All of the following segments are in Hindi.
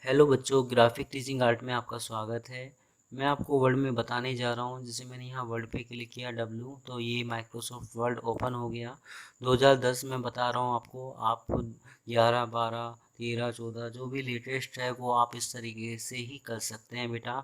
हेलो बच्चों, ग्राफिक टीचिंग आर्ट में आपका स्वागत है। मैं आपको वर्ड में बताने जा रहा हूँ। जैसे मैंने यहाँ वर्ड पे क्लिक किया W, तो ये माइक्रोसॉफ्ट वर्ड ओपन हो गया। 2010 में बता रहा हूँ आपको। आप 11, 12, 13, 14 जो भी लेटेस्ट है वो आप इस तरीके से ही कर सकते हैं बेटा।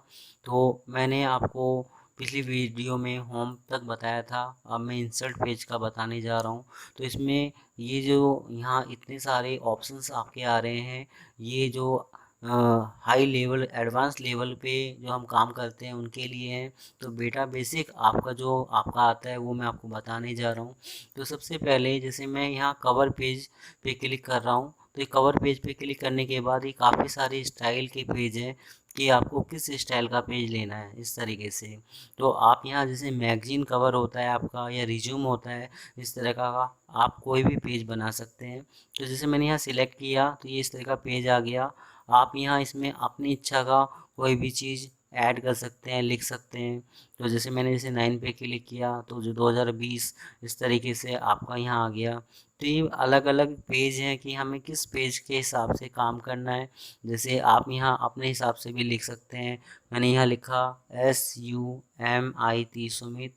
तो मैंने आपको पिछली वीडियो में होम तक बताया था, अब मैं इंसर्ट पेज का बताने जा रहा हूँ। तो इसमें ये जो यहाँ इतने सारे ऑप्शंस आपके आ रहे हैं, ये जो हाई लेवल एडवांस लेवल पे जो हम काम करते हैं उनके लिए हैं। तो बेटा बेसिक आपका आता है वो मैं आपको बताने जा रहा हूँ। तो सबसे पहले जैसे मैं यहाँ कवर पेज पे क्लिक कर रहा हूँ, तो ये कवर पेज पे क्लिक करने के बाद ये काफ़ी सारे स्टाइल के पेज हैं कि आपको किस स्टाइल का पेज लेना है इस तरीके से। तो आप यहाँ जैसे मैगजीन कवर होता है आपका या रिज्यूम होता है, इस तरह का आप कोई भी पेज बना सकते हैं। तो जैसे मैंने यहाँ सिलेक्ट किया तो ये इस तरह का पेज आ गया। आप यहाँ इसमें अपनी इच्छा का कोई भी चीज़ ऐड कर सकते हैं, लिख सकते हैं। तो जैसे मैंने जैसे 9 पे क्लिक किया तो जो 2020 इस तरीके से आपका यहाँ आ गया। तो ये अलग अलग पेज हैं कि हमें किस पेज के हिसाब से काम करना है। जैसे आप यहाँ अपने हिसाब से भी लिख सकते हैं। मैंने यहाँ लिखा SUMIT सुमित।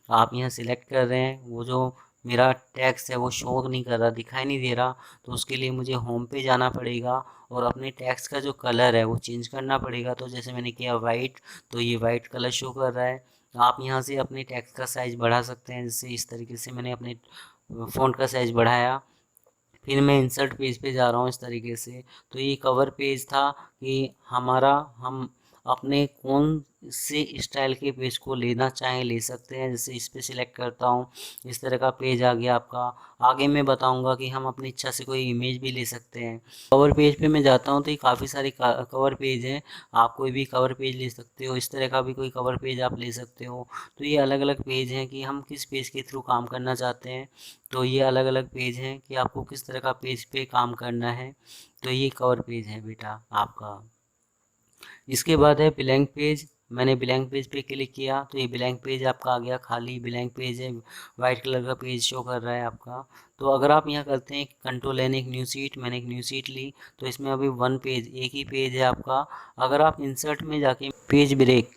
आप यहाँ सिलेक्ट कर रहे हैं, वो जो मेरा टेक्स्ट है वो शो नहीं कर रहा, दिखाई नहीं दे रहा। तो उसके लिए मुझे होम पे जाना पड़ेगा और अपने टेक्स्ट का जो कलर है वो चेंज करना पड़ेगा। तो जैसे मैंने किया वाइट, तो ये वाइट कलर शो कर रहा है। आप यहाँ से अपने टेक्स्ट का साइज़ बढ़ा सकते हैं। जैसे इस तरीके से मैंने अपने फ़ॉन्ट का साइज़ बढ़ाया। फिर मैं इंसर्ट पेज पे जा रहा हूँ इस तरीके से। तो ये कवर पेज था कि हम अपने कौन से स्टाइल के पेज को लेना चाहें ले सकते हैं। जैसे इस पे सिलेक्ट करता हूँ, इस तरह का पेज आ गया आपका। आगे मैं बताऊंगा कि हम अपनी इच्छा से कोई इमेज भी ले सकते हैं। कवर पेज पे मैं जाता हूँ तो ये काफ़ी सारे कवर पेज हैं। आप कोई भी कवर पेज ले सकते हो, इस तरह का भी कोई कवर पेज आप ले सकते हो। तो ये अलग अलग पेज हैं कि हम किस पेज के थ्रू काम करना चाहते हैं। तो ये अलग अलग पेज हैं कि आपको किस तरह का पेज पे काम करना है। तो ये कवर पेज है बेटा आपका। इसके बाद है ब्लैंक पेज। मैंने ब्लैंक पेज पे क्लिक किया तो ये ब्लैंक पेज आपका आ गया, खाली ब्लैंक पेज है, वाइट कलर का पेज शो कर रहा है आपका। तो अगर आप यहाँ करते हैं कंट्रोल एन एक न्यू सीट, मैंने एक न्यू सीट ली तो इसमें अभी वन पेज, एक ही पेज है आपका। अगर आप इंसर्ट में जाके पेज ब्रेक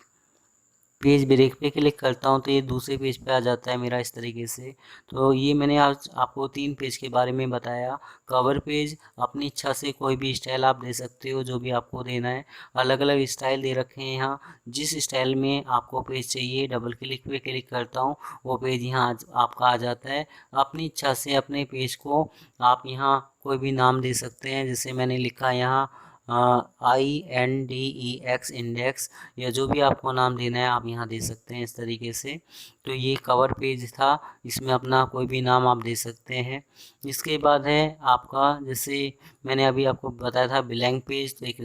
पे क्लिक करता हूँ तो ये दूसरे पेज पे आ जाता है मेरा इस तरीके से। तो ये मैंने आज आपको 3 पेज के बारे में बताया। कवर पेज अपनी इच्छा से कोई भी स्टाइल आप दे सकते हो, जो भी आपको देना है। अलग अलग स्टाइल दे रखे हैं यहाँ। जिस स्टाइल में आपको पेज चाहिए डबल क्लिक पे क्लिक करता हूँ, वो पेज यहाँ आपका आ जाता है। अपनी इच्छा से अपने पेज को आप यहाँ कोई भी नाम दे सकते हैं। जैसे मैंने लिखा यहाँ INDEX इंडेक्स, या जो भी आपको नाम देना है आप यहाँ दे सकते हैं इस तरीके से। तो ये कवर पेज था, इसमें अपना कोई भी नाम आप दे सकते हैं। इसके बाद है आपका, जैसे मैंने अभी आपको बताया था ब्लैंक पेज, तो एक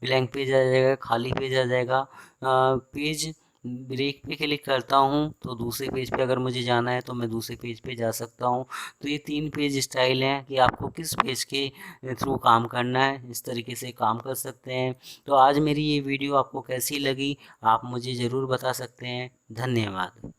ब्लैंक पेज आ जाएगा, खाली पेज आ जाएगा। पेज ब्रेक पे क्लिक करता हूँ तो दूसरे पेज पे अगर मुझे जाना है तो मैं दूसरे पेज पे जा सकता हूँ। तो ये 3 पेज स्टाइल हैं कि आपको किस पेज के थ्रू काम करना है, इस तरीके से काम कर सकते हैं। तो आज मेरी ये वीडियो आपको कैसी लगी आप मुझे ज़रूर बता सकते हैं। धन्यवाद।